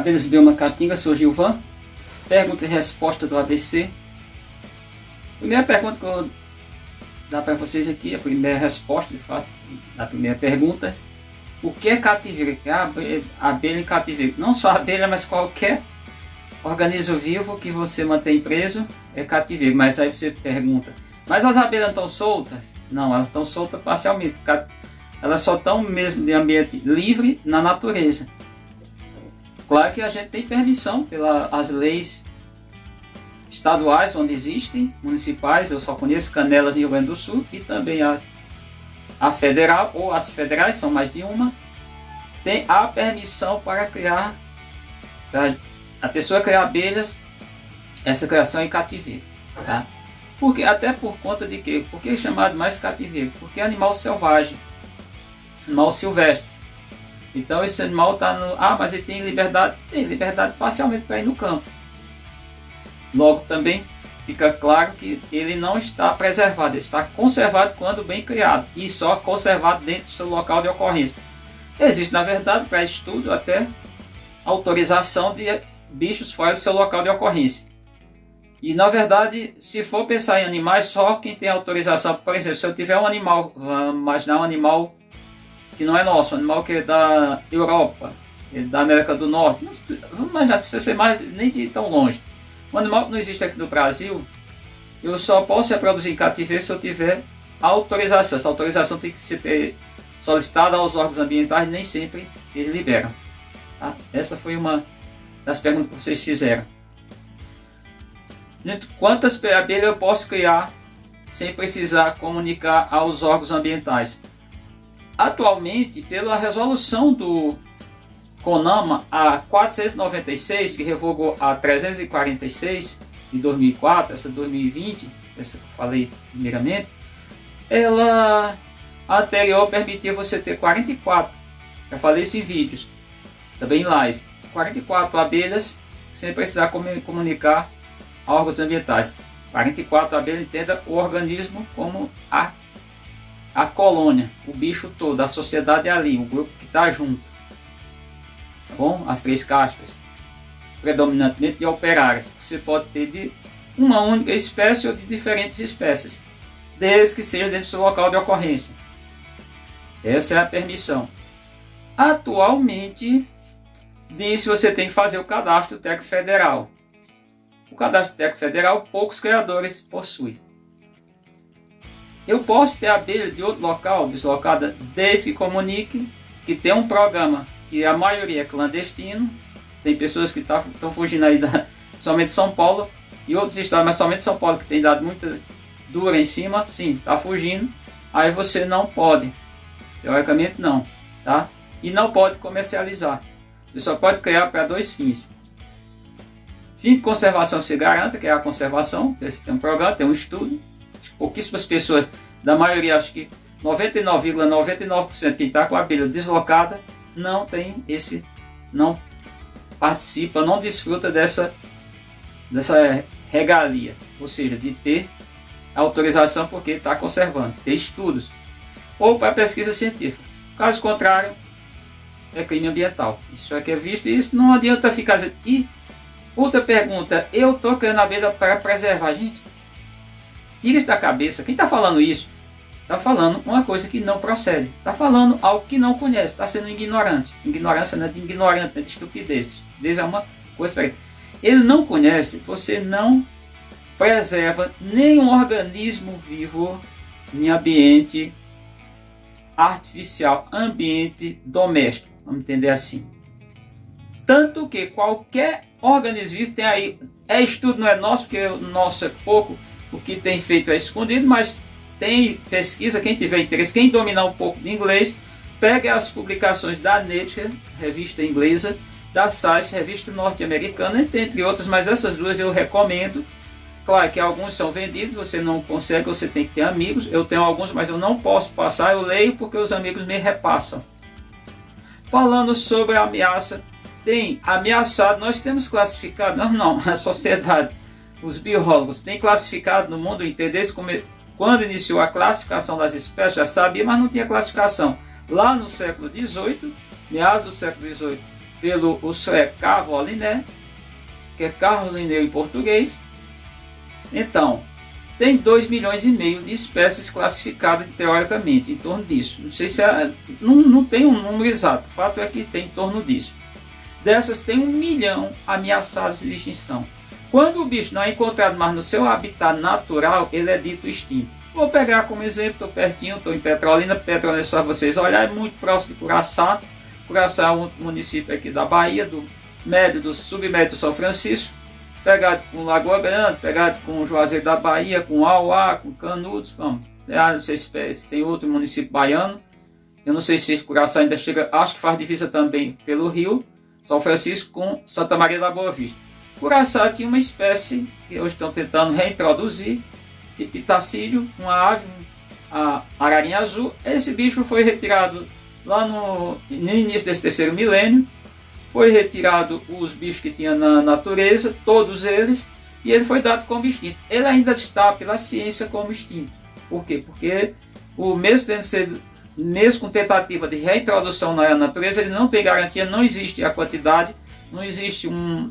Abelhas Biomacatinga, sou Gilvan. Pergunta e resposta do ABC. Primeira pergunta que eu vou dar para vocês aqui, a primeira resposta, de fato, da primeira pergunta. O que é cativeiro? Abelha em cativeiro. Não só a abelha, mas qualquer organismo vivo que você mantém preso é cativeiro. Mas aí você pergunta, mas as abelhas estão soltas? Não, elas estão soltas parcialmente. Elas só estão mesmo de ambiente livre na natureza. Claro que a gente tem permissão pelas leis estaduais onde existem, municipais, eu só conheço Canelas no Rio Grande do Sul, e também a federal, ou as federais, são mais de uma, tem a permissão para criar, para a pessoa criar abelhas, essa criação em cativeiro, tá? Porque, até por conta de quê? Por que é chamado mais cativeiro? Porque é animal selvagem, animal silvestre. Então esse animal está no... mas ele tem liberdade parcialmente para ir no campo. Logo também fica claro que ele não está preservado, ele está conservado quando bem criado e só conservado dentro do seu local de ocorrência. Existe, na verdade, para estudo até autorização de bichos fora do seu local de ocorrência. E na verdade, se for pensar em animais, só quem tem autorização, por exemplo, se eu tiver um animal, vamos imaginar um animal que não é nosso, um animal que é da Europa, da América do Norte, vamos imaginar, precisa ser mais, nem de tão longe. Um animal que não existe aqui no Brasil, eu só posso reproduzir em cativeiro se eu tiver autorização. Essa autorização tem que ser solicitada aos órgãos ambientais, nem sempre eles liberam. Tá? Essa foi uma das perguntas que vocês fizeram. Quantas abelhas eu posso criar sem precisar comunicar aos órgãos ambientais? Atualmente, pela resolução do CONAMA, a 496, que revogou a 346 de 2004, essa 2020, essa que eu falei primeiramente, ela anterior permitia você ter 44, já falei isso em vídeos, também em live, 44 abelhas sem precisar comunicar a órgãos ambientais. 44 abelhas, entenda o organismo como a colônia, o bicho todo, a sociedade é ali, o grupo que está junto. Tá bom? As três castas, predominantemente de operárias. Você pode ter de uma única espécie ou de diferentes espécies, desde que seja dentro do seu local de ocorrência. Essa é a permissão. Atualmente, você tem que fazer o cadastro técnico federal. O cadastro técnico federal, poucos criadores possuem. Eu posso ter abelha de outro local deslocada desde que comunique que tem um programa que a maioria é clandestino. Tem pessoas que estão fugindo aí somente São Paulo e outros estados, mas somente São Paulo que tem dado muita dura em cima, sim, está fugindo. Aí você não pode, teoricamente não, tá? E não pode comercializar. Você só pode criar para dois fins. Fim de conservação se garanta, que é a conservação, você tem um programa, tem um estudo. Pouquíssimas pessoas, da maioria, acho que 99,99% quem está com a abelha deslocada, não participa, não desfruta dessa regalia, ou seja, de ter autorização porque está conservando, ter estudos, ou para pesquisa científica. Caso contrário, é crime ambiental. Isso é que é visto, e isso não adianta ficar dizendo. E outra pergunta, eu estou criando abelha para preservar, gente. Tira isso da cabeça. Quem está falando isso, está falando uma coisa que não procede. Está falando algo que não conhece. Está sendo ignorante. Ignorância não é de ignorante, não é de estupidez. Estupidez é uma coisa para ele. Ele não conhece, você não preserva nenhum organismo vivo em ambiente artificial, ambiente doméstico. Vamos entender assim. Tanto que qualquer organismo vivo tem aí. Estudo não é nosso, porque o nosso é pouco. O que tem feito é escondido, mas tem pesquisa, quem tiver interesse, quem dominar um pouco de inglês, pegue as publicações da Nature, revista inglesa, da Science, revista norte-americana, entre outras, mas essas duas eu recomendo. Claro que alguns são vendidos, você não consegue, você tem que ter amigos. Eu tenho alguns, mas eu não posso passar, eu leio porque os amigos me repassam. Falando sobre a ameaça, tem ameaçado, nós temos classificado, não, a sociedade, os biólogos têm classificado no mundo inteiro, desde quando iniciou a classificação das espécies, já sabia, mas não tinha classificação. Lá no século XVIII, meados do século XVIII, pelo o sueco Carlo Linné, que é Carlos Linné em português. Então, tem 2,5 milhões de espécies classificadas teoricamente, em torno disso. Não sei se não tem um número exato, o fato é que tem em torno disso. Dessas tem 1 milhão ameaçadas de extinção. Quando o bicho não é encontrado mais no seu habitat natural, ele é dito extinto. Vou pegar como exemplo, estou pertinho, estou em Petrolina. Petrolina, só vocês olharem, é muito próximo de Curaçá. Curaçá é um município aqui da Bahia, do submédio São Francisco, pegado com Lagoa Grande, pegado com Juazeiro da Bahia, com Auá, com Canudos. Vamos. Não sei se tem outro município baiano. Eu não sei se Curaçá ainda chega, acho que faz divisa também pelo Rio São Francisco com Santa Maria da Boa Vista. Curaçá tinha uma espécie que hoje estão tentando reintroduzir, de pitacídeo, uma ave, a ararinha azul. Esse bicho foi retirado lá no início desse terceiro milênio. Foi retirado os bichos que tinha na natureza, todos eles, e ele foi dado como extinto. Ele ainda está pela ciência como extinto. Por quê? Porque o mesmo com tentativa de reintrodução na natureza, ele não tem garantia, não existe a quantidade, não existe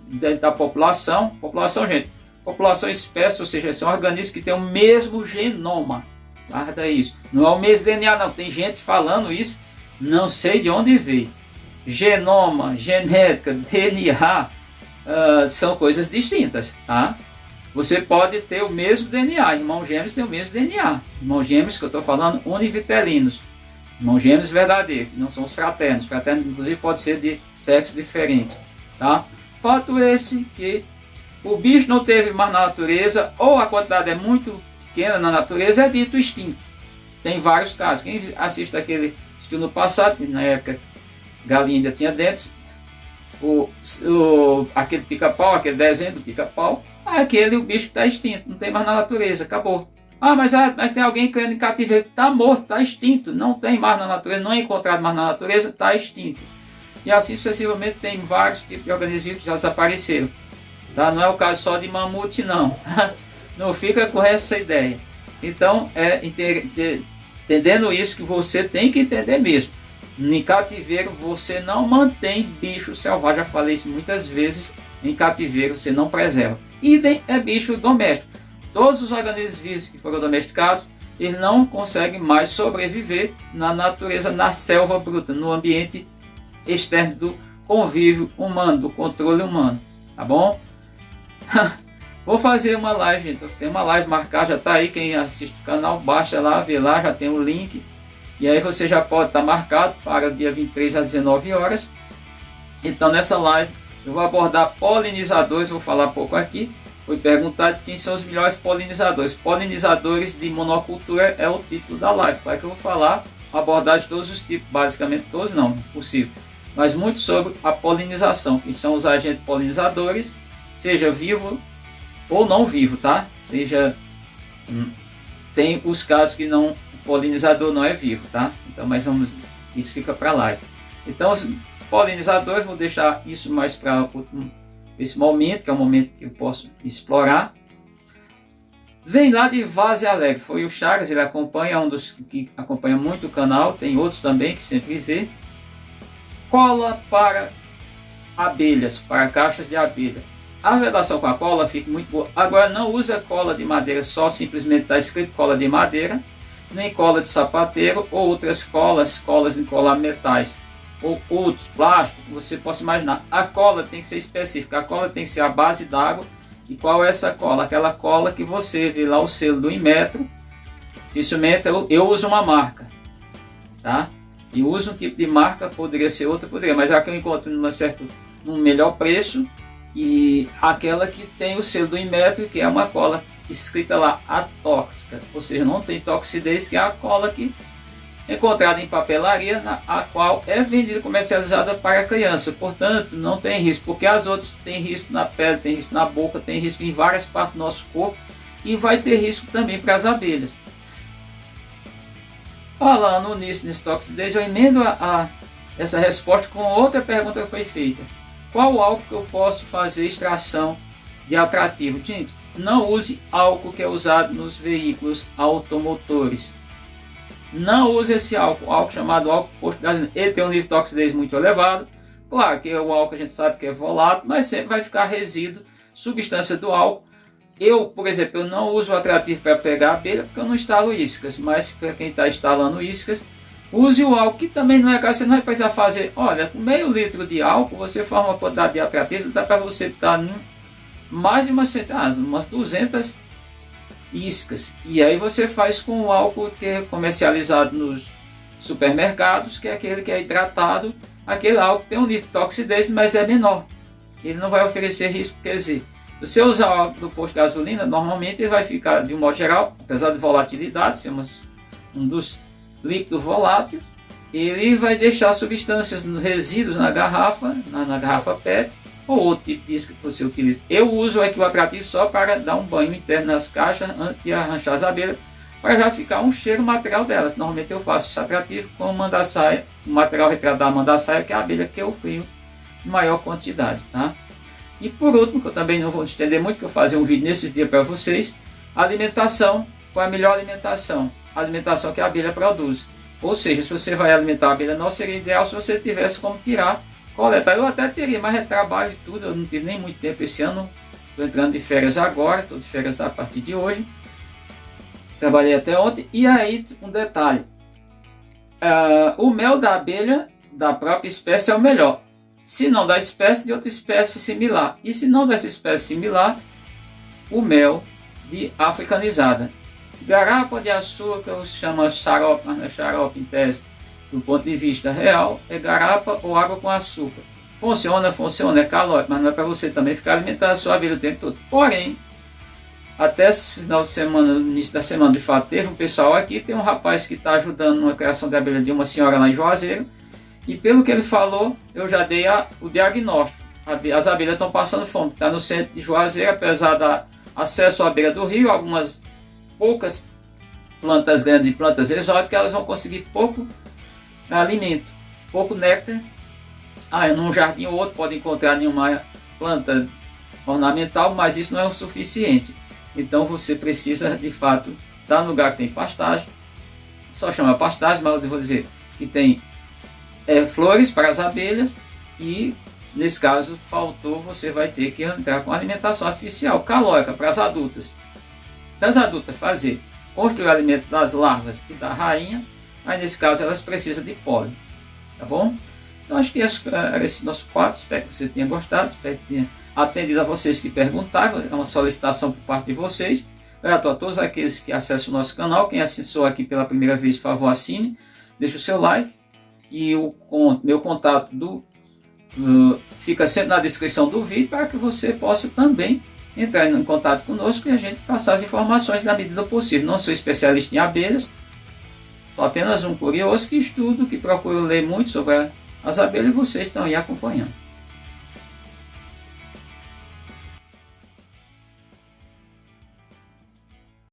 dentro da população. População, gente, população espécie, ou seja, são organismos que têm o mesmo genoma. Guarda isso. Não é o mesmo DNA, não. Tem gente falando isso, não sei de onde veio. Genoma, genética, DNA são coisas distintas, tá? Você pode ter o mesmo DNA, irmãos gêmeos têm o mesmo DNA. Irmãos gêmeos que eu estou falando, univitelinos. Irmãos gêmeos verdadeiros, não são os fraternos. Fraternos, inclusive, pode ser de sexo diferente, tá? Fato esse que o bicho não teve mais na natureza, ou a quantidade é muito pequena na natureza, é dito extinto. Tem vários casos. Quem assiste assistiu no passado, na época galinha ainda tinha dentes, aquele pica-pau, aquele desenho do pica-pau, o bicho está extinto, não tem mais na natureza, acabou. Mas tem alguém criando em cativeiro, está morto, está extinto, não tem mais na natureza, não é encontrado mais na natureza, está extinto. E assim sucessivamente tem vários tipos de organismos vivos que já desapareceram. Tá? Não é o caso só de mamute, não. Não fica com essa ideia. Então, entendendo isso que você tem que entender mesmo. Em cativeiro você não mantém bicho selvagem, já falei isso muitas vezes, em cativeiro você não preserva. Idem é bicho doméstico. Todos os organismos vivos que foram domesticados, eles não conseguem mais sobreviver na natureza, na selva bruta, no ambiente externo do convívio humano, do controle humano, tá bom? Vou fazer uma live, gente, tem uma live marcada, já está aí, quem assiste o canal, baixa lá, vê lá, já tem o link. E aí você já pode estar marcado para o dia 23 às 19 horas. Então nessa live eu vou abordar polinizadores, vou falar pouco aqui. Foi perguntado quem são os melhores polinizadores. Polinizadores de monocultura é o título da live. Para que eu vou falar, abordar de todos os tipos, basicamente todos não, possível. Mas muito sobre a polinização, que são os agentes polinizadores, seja vivo ou não vivo, tá? Tem os casos que não, o polinizador não é vivo, tá? Então, mas isso fica para lá. Então, os polinizadores, vou deixar isso mais para esse momento, que é o momento que eu posso explorar. Vem lá de Vaze Alegre, foi o Chagas, ele acompanha, um dos que acompanha muito o canal, tem outros também que sempre vê. Cola para abelhas, para caixas de abelha. A vedação com a cola fica muito boa. Agora não usa cola de madeira, só simplesmente está escrito cola de madeira, nem cola de sapateiro ou outras colas de colar metais ou outros plásticos que você possa imaginar. A cola tem que ser específica, a cola tem que ser a base d'água. E qual é essa cola? Aquela cola que você vê lá o selo do Inmetro. Dificilmente eu uso uma marca, tá? E uso um tipo de marca, poderia ser outra, poderia, mas a que eu encontro num melhor preço, e aquela que tem o selo do Inmetro, que é uma cola escrita lá atóxica, ou seja, não tem toxidez, que é a cola que é encontrada em papelaria, a qual é vendida e comercializada para criança. Portanto, não tem risco, porque as outras têm risco na pele, tem risco na boca, tem risco em várias partes do nosso corpo e vai ter risco também para as abelhas. Falando nisso, nesse toxidez, eu emendo essa resposta com outra pergunta que foi feita. Qual álcool que eu posso fazer extração de atrativo? Gente, não use álcool que é usado nos veículos automotores. Não use esse álcool chamado álcool posto de gasolina. Ele tem um nível de toxidez muito elevado, Claro que o álcool a gente sabe que é volátil, mas sempre vai ficar resíduo, substância do álcool. Eu, por exemplo, eu não uso o atrativo para pegar abelha porque eu não instalo iscas, mas para quem está instalando iscas, use o álcool, que também não é caro, você não vai precisar fazer, olha, com meio litro de álcool você forma uma quantidade de atrativo, dá para você estar mais de umas 200 iscas. E aí você faz com o álcool que é comercializado nos supermercados, que é aquele que é hidratado, aquele álcool tem um nível de toxidez, mas é menor. Ele não vai oferecer risco, quer dizer, se você usar o álcool do posto de gasolina, normalmente ele vai ficar, de um modo geral, apesar de volatilidade, ser um dos líquidos voláteis, ele vai deixar substâncias, resíduos na garrafa PET, ou outro tipo de isca que você utiliza. Eu uso aqui o atrativo só para dar um banho interno nas caixas antes de arranchar as abelhas, para já ficar um cheiro material delas. Normalmente eu faço esse atrativo com o mandaçaia, o material retratado da mandaçaia, que é a abelha que eu crio em maior quantidade, tá? E por último, que eu também não vou estender muito, que eu vou fazer um vídeo nesses dias para vocês, alimentação. Qual é a melhor alimentação? A alimentação que a abelha produz. Ou seja, se você vai alimentar a abelha, não seria ideal se você tivesse como tirar, coletar. Eu até teria, mas é trabalho e tudo, eu não tive nem muito tempo esse ano. Estou entrando de férias agora, estou de férias a partir de hoje. Trabalhei até ontem. E aí, um detalhe. O mel da abelha, da própria espécie, é o melhor. Se não da espécie, de outra espécie similar. E se não dessa espécie similar, o mel de africanizada. Garapa de açúcar, chama xarope, mas não é xarope em tese. Do ponto de vista real, é garapa ou água com açúcar. Funciona, é calórico, mas não é para você também ficar alimentando a sua abelha o tempo todo. Porém, até esse final de semana, no início da semana, de fato, teve um pessoal aqui, tem um rapaz que está ajudando na criação de abelha de uma senhora lá em Juazeiro, e pelo que ele falou, eu já dei o diagnóstico. As abelhas estão passando fome, está no centro de Juazeiro, apesar da acesso à beira do rio, algumas poucas plantas grandes e plantas exóticas, elas vão conseguir pouco alimento, pouco néctar. Num jardim ou outro pode encontrar nenhuma planta ornamental, mas isso não é o suficiente. Então você precisa de fato estar no lugar que tem pastagem, só chama pastagem, mas eu vou dizer que tem flores para as abelhas, e nesse caso faltou, você vai ter que entrar com alimentação artificial calórica para as adultas. Para as adultas fazer, construir o alimento das larvas e da rainha, aí nesse caso elas precisam de pólen, tá bom? Então acho que era esse nosso quadro, espero que você tenha gostado, espero que tenha atendido a vocês que perguntaram, é uma solicitação por parte de vocês. Grato a todos aqueles que acessam o nosso canal, quem acessou aqui pela primeira vez, por favor assine, deixe o seu like, e o meu contato fica sempre na descrição do vídeo, para que você possa também entrar em contato conosco e a gente passar as informações da medida do possível. Não sou especialista em abelhas, sou apenas um curioso que estudo, que procuro ler muito sobre as abelhas, e vocês estão aí acompanhando.